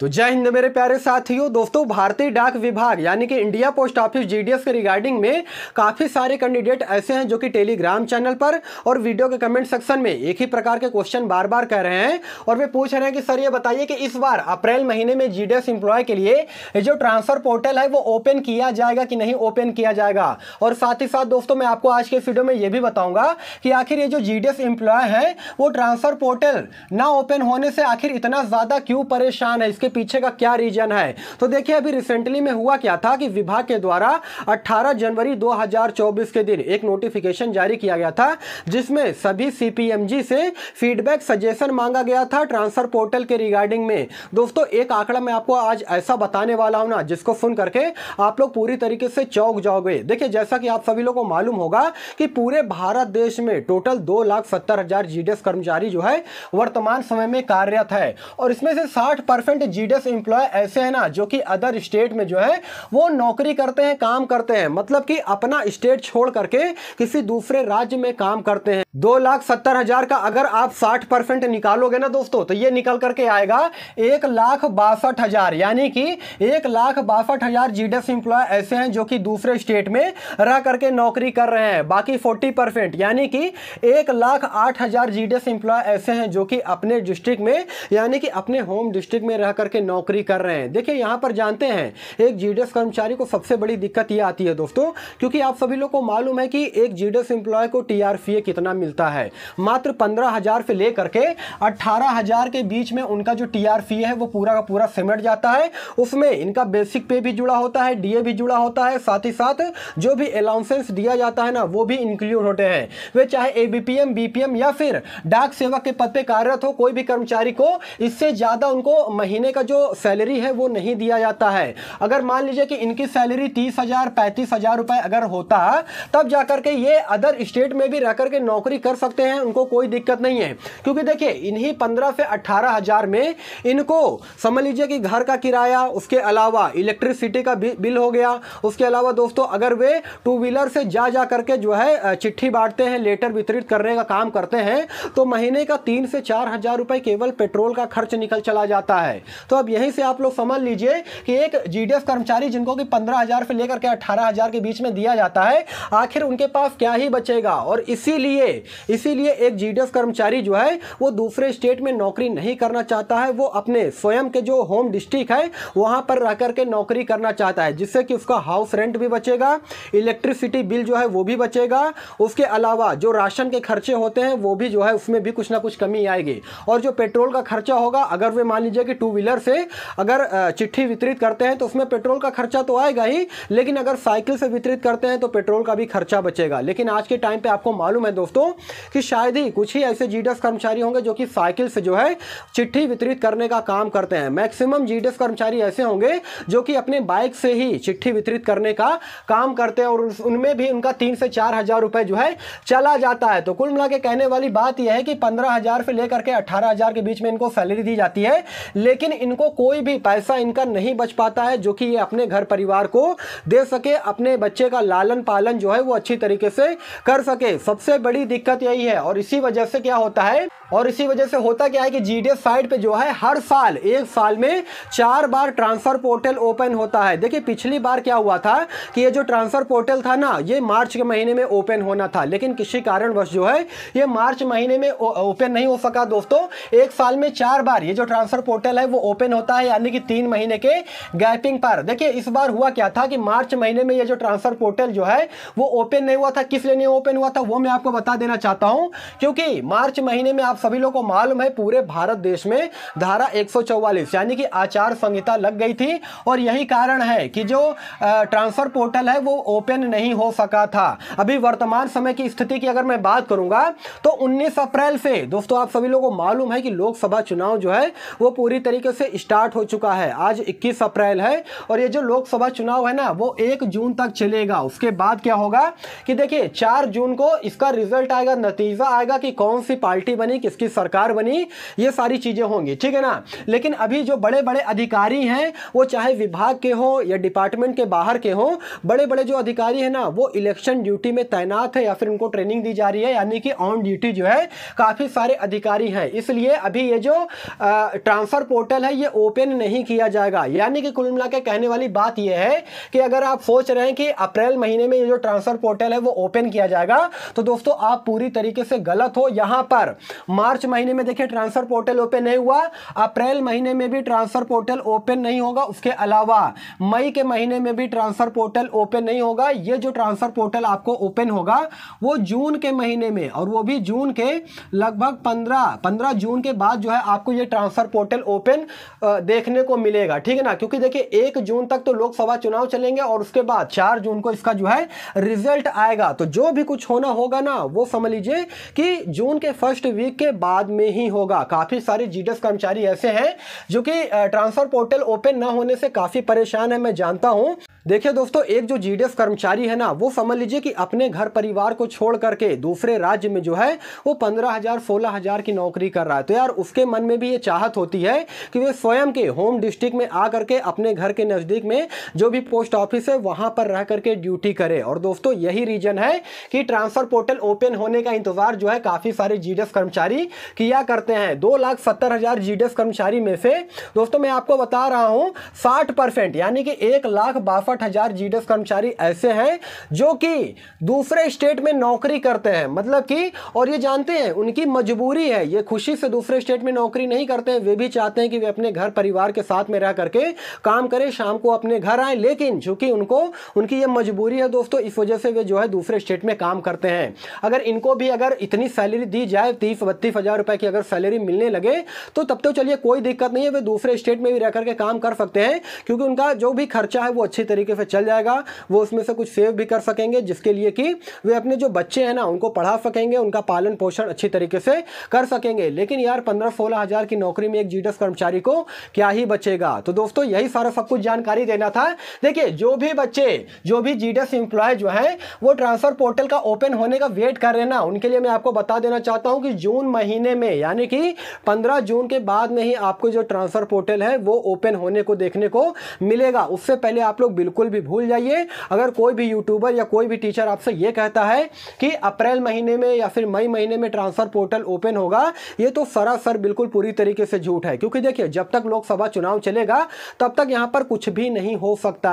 तो जय हिंद मेरे प्यारे साथियों। दोस्तों, भारतीय डाक विभाग यानी कि इंडिया पोस्ट ऑफिस जीडीएस के रिगार्डिंग में काफ़ी सारे कैंडिडेट ऐसे हैं जो कि टेलीग्राम चैनल पर और वीडियो के कमेंट सेक्शन में एक ही प्रकार के क्वेश्चन बार बार कर रहे हैं और वे पूछ रहे हैं कि सर ये बताइए कि इस बार अप्रैल महीने में जीडीएस एम्प्लॉय के लिए जो ट्रांसफर पोर्टल है वो ओपन किया जाएगा कि नहीं ओपन किया जाएगा। और साथ ही साथ दोस्तों मैं आपको आज के इस वीडियो में ये भी बताऊंगा कि आखिर ये जो जीडीएस एम्प्लॉय है वो ट्रांसफर पोर्टल ना ओपन होने से आखिर इतना ज़्यादा क्यों परेशान है, इसके पीछे का क्या रीजन है। तो देखिए अभी रिसेंटली में हुआ क्या था कि विभाग के द्वारा 18 जनवरी 2024 के दिन एक नोटिफिकेशन जारी किया गया था जिसमें सभी सीपीएमजी से फीडबैक सजेशन मांगा गया था ट्रांसफर पोर्टल के रिगार्डिंग में। दोस्तों एक आंकड़ा मैं आपको आज ऐसा बताने वाला हूं ना जिसको सुन करके आप लोग पूरी तरीके से चौंक जाओगे। देखिए जैसा कि आप सभी लोगों को मालूम होगा कि पूरे भारत देश में टोटल 2,70,000 जीडीएस कर्मचारी जो है वर्तमान समय में कार्यरत है और इसमें से 60% जीडीएस एम्प्लॉय ऐसे हैं ना जो कि अदर स्टेट में जो है वो नौकरी करते हैं, काम करते हैं, मतलब कि अपना स्टेट छोड़ करके किसी दूसरे राज्य में काम करते हैं। 2,70,000 का अगर आप 60% निकालोगे ना दोस्तों तो ये निकल करके आएगा 1,62,000, यानी कि 1,62,000 जीडीएस एम्प्लॉय ऐसे हैं जो कि दूसरे स्टेट में रह करके नौकरी कर रहे हैं। बाकी 40% यानी कि 1,08,000 जीडीएस एम्प्लॉय ऐसे हैं जो कि अपने डिस्ट्रिक्ट में यानी कि अपने होम डिस्ट्रिक्ट में रह करके नौकरी कर रहे हैं। देखिए यहां पर जानते हैं एक जीडीएस कर्मचारी को सबसे बड़ी दिक्कत यह आती है दोस्तों, क्योंकि आप सभी लोग को मालूम है कि एक जीडीएस एम्प्लॉय को टीआरपीए कितना मिलता है, मात्र 15,000 से लेकर के 18,000 के बीच में उनका जो टीआरपीए है वो पूरा का पूरा सिमट जाता है। उसमें इनका बेसिक पे भी जुड़ा होता है, डीए भी जुड़ा होता है, साथ ही साथ जो भी अलाउंसेंस दिया जाता है ना वो भी इंक्लूड होते हैं। वे चाहे एबीपीएम, बीपीएम या फिर डाक सेवक के पद पे कार्यरत हो, कोई भी कर्मचारी को इससे ज्यादा उनको महीने का जो सैलरी है वो नहीं दिया जाता है। अगर मान लीजिए कि इनकी सैलरी 30,000 35,000 रुपए अगर होता तब जाकर के ये अदर स्टेट में भी रह करके नौकरी कर सकते हैं, उनको कोई दिक्कत नहीं है। क्योंकि देखिए इन्हीं 15 से 18,000 में इनको समझ लीजिए कि घर का किराया, उसके अलावा इलेक्ट्रिसिटी का बिल हो गया, उसके अलावा दोस्तों अगर वे टू व्हीलर से जा करके जो है चिट्ठी बांटते हैं, लेटर वितरित करने का काम करते हैं तो महीने का 3 से 4,000 रुपए केवल पेट्रोल का खर्च निकल चला जाता है। तो अब यहीं से आप लोग समझ लीजिए कि एक जीडीएस कर्मचारी जिनको कि 15,000 से लेकर के 18,000 के बीच में दिया जाता है आखिर उनके पास क्या ही बचेगा। और इसीलिए एक जीडीएस कर्मचारी जो है वो दूसरे स्टेट में नौकरी नहीं करना चाहता है, वो अपने स्वयं के जो होम डिस्ट्रिक्ट है वहां पर रह करके नौकरी करना चाहता है, जिससे कि उसका हाउस रेंट भी बचेगा, इलेक्ट्रिसिटी बिल जो है वो भी बचेगा, उसके अलावा जो राशन के खर्चे होते हैं वो भी जो है उसमें भी कुछ ना कुछ कमी आएगी। और जो पेट्रोल का खर्चा होगा, अगर वे मान लीजिए कि टू व्हीलर से अगर चिट्ठी वितरित करते हैं तो उसमें पेट्रोल का खर्चा तो आएगा ही, लेकिन अगर साइकिल से वितरित करते हैं तो पेट्रोल का भी खर्चा बचेगा। लेकिन आज के टाइम पे आपको मालूम है दोस्तों कि शायद ही कुछ ही ऐसे जीडीएस कर्मचारी होंगे जो कि साइकिल से जो है चिट्ठी वितरित करने का काम करते हैं। मैक्सिमम जीडीएस कर्मचारी ऐसे होंगे जो कि अपने बाइक से ही चिट्ठी वितरित करने का काम करते हैं और उनमें भी उनका 3 से 4,000 रुपए जो है चला जाता है। तो कुल मिला के कहने वाली बात यह है कि 15,000 से लेकर के 18,000 के बीच में इनको सैलरी दी जाती है, लेकिन इनको कोई भी पैसा इनका नहीं बच पाता है जो कि ये अपने घर परिवार को दे सके, अपने बच्चे का लालन पालन जो है वो अच्छी तरीके से कर सके। सबसे बड़ी दिक्कत यही है। और इसी वजह से क्या होता है होता क्या है कि जीडीएस साइट पे जो है हर साल एक साल में 4 बार ट्रांसफर पोर्टल ओपन होता है। देखिए पिछली बार क्या हुआ था कि ये जो ट्रांसफर पोर्टल था ना ये मार्च के महीने में ओपन होना था, लेकिन किसी कारणवश जो है ये मार्च महीने में ओपन नहीं हो सका। दोस्तों एक साल में 4 बार ये जो ट्रांसफर पोर्टल है वो ओपन होता है, यानी कि 3 महीने के गैपिंग पर। देखिए इस बार हुआ क्या था कि मार्च महीने में ये जो ट्रांसफर पोर्टल जो है वो ओपन नहीं हुआ था। किस लिए नहीं ओपन हुआ था वो मैं आपको बता देना चाहता हूं, क्योंकि मार्च महीने में आप सभी लोगों को मालूम है पूरे भारत देश में धारा 144 यानी कि आचार संहिता लग गई थी और यही कारण है कि जो ट्रांसफर पोर्टल है वो ओपन नहीं हो सका था। अभी वर्तमान समय की स्थिति की अगर मैं बात करूंगा तो 19 अप्रैल से दोस्तों आप सभी लोगों को मालूम है कि लोकसभा चुनाव जो है वो पूरी तरीके से स्टार्ट हो चुका है। आज 21 अप्रैल है और ये जो लोकसभा चुनाव है ना वो 1 जून तक चलेगा। उसके बाद क्या होगा कि देखिए 4 जून को इसका रिजल्ट आएगा, नतीजा आएगा कि कौन सी पार्टी बनी, किसकी सरकार बनी, ये सारी चीजें होंगी, ठीक है ना। लेकिन अभी जो बड़े बड़े अधिकारी हैं, वो चाहे विभाग के हो या डिपार्टमेंट के बाहर के हो, बड़े बड़े जो अधिकारी हैं ना, वो इलेक्शन ड्यूटी में तैनात है या फिर उनको ट्रेनिंग दी जा रही है, यानी कि ऑन ड्यूटी जो है काफी सारे अधिकारी हैं। इसलिए अभी ये जो ट्रांसफर पोर्टल है ये ओपन नहीं किया जाएगा। यानी कि कुल मिला के कहने वाली बात यह है कि अगर आप सोच रहे हैं कि अप्रैल महीने में ये जो ट्रांसफर पोर्टल है वो ओपन किया जाएगा, तो दोस्तों आप पूरी तरीके से गलत हो। यहां पर मार्च महीने में देखिए ट्रांसफर पोर्टल ओपन नहीं हुआ, अप्रैल महीने में भी ट्रांसफर पोर्टल ओपन नहीं होगा, उसके अलावा मई के महीने में भी ट्रांसफर पोर्टल ओपन नहीं होगा। ये जो ट्रांसफर पोर्टल आपको ओपन होगा वो जून के महीने में, और वो भी जून के लगभग 15 जून के बाद जो है आपको ये ट्रांसफर पोर्टल ओपन देखने को मिलेगा, ठीक है ना। क्योंकि देखिए 1 जून तक तो लोकसभा चुनाव चलेंगे और उसके बाद 4 जून को इसका जो है रिजल्ट आएगा। तो जो भी कुछ होना होगा ना, वो समझ लीजिए कि जून के फर्स्ट वीक के बाद में ही होगा। काफी सारे जीडीएस कर्मचारी ऐसे हैं जो कि ट्रांसफर पोर्टल ओपन ना होने से काफी परेशान है, मैं जानता हूं। देखिए दोस्तों, एक जो जीडीएस कर्मचारी है ना, वो समझ लीजिए कि अपने घर परिवार को छोड़ करके दूसरे राज्य में जो है वो 15,000 16,000 की नौकरी कर रहा है। तो यार उसके मन में भी ये चाहत होती है कि वे स्वयं के होम डिस्ट्रिक्ट में आ करके अपने घर के नजदीक में जो भी पोस्ट ऑफिस है वहां पर रह करके ड्यूटी करे। और दोस्तों यही रीजन है कि ट्रांसफर पोर्टल ओपन होने का इंतजार जो है काफी सारे जीडीएस कर्मचारी किया करते हैं। 2,70,000 जीडीएस कर्मचारी में से दोस्तों मैं आपको बता रहा हूं 60% यानी कि 1,62,000 जीडीएस कर्मचारी ऐसे हैं जो कि दूसरे स्टेट में नौकरी करते हैं। मतलब कि और ये जानते हैं उनकी मजबूरी है, ये खुशी से दूसरे स्टेट में नौकरी नहीं करते हैं, वे भी चाहते हैं कि वे अपने घर परिवार के साथ में रह करके काम करें, शाम को अपने घर आए। लेकिन चूंकि उनकी ये मजबूरी है दोस्तों, इस वजह से वे जो है दूसरे स्टेट में काम करते हैं। अगर इनको भी अगर इतनी सैलरी दी जाए 30-32 रुपए की अगर सैलरी मिलने लगे तो तब तो चलिए कोई दिक्कत नहीं है, वे दूसरे स्टेट में भी रह करके काम कर सकते हैं, क्योंकि उनका जो भी खर्चा है वो अच्छी तरीके से चल जाएगा। वो उसमें से कुछ सेव भी कर सकेंगे, जिसके लिए कि वे अपने जो बच्चे हैं ना उनको पढ़ा सकेंगे, उनका पालन पोषण अच्छी तरीके से कर सकेंगे। लेकिन यार 15-16 हजार की नौकरी में एक जीडीएस कर्मचारी को क्या ही बचेगा। तो दोस्तों यही सारा सब कुछ जानकारी देना था। देखिए जो भी बच्चे, जो भी जीडीएस एम्प्लॉय जो है वो ट्रांसफर पोर्टल का ओपन होने का वेट कर रहे हैं ना, उनके लिए मैं आपको बता देना चाहता हूं कि जून महीने में यानी कि 15 जून के बाद में ही आपको जो ट्रांसफर पोर्टल है वो ओपन होने को देखने को मिलेगा। उससे पहले आप लोग बिल्कुल भी भूल जाइए। अगर कोई भी यूट्यूबर या कोई भी टीचर आपसे ये कहता है कि अप्रैल महीने में या फिर मई महीने में ट्रांसफर पोर्टल ओपन होगा, ये तो सरासर बिल्कुल पूरी तरीके से झूठ है। क्योंकि देखिए जब तक लोकसभा चुनाव चलेगा तब तक यहां पर कुछ भी नहीं हो सकता।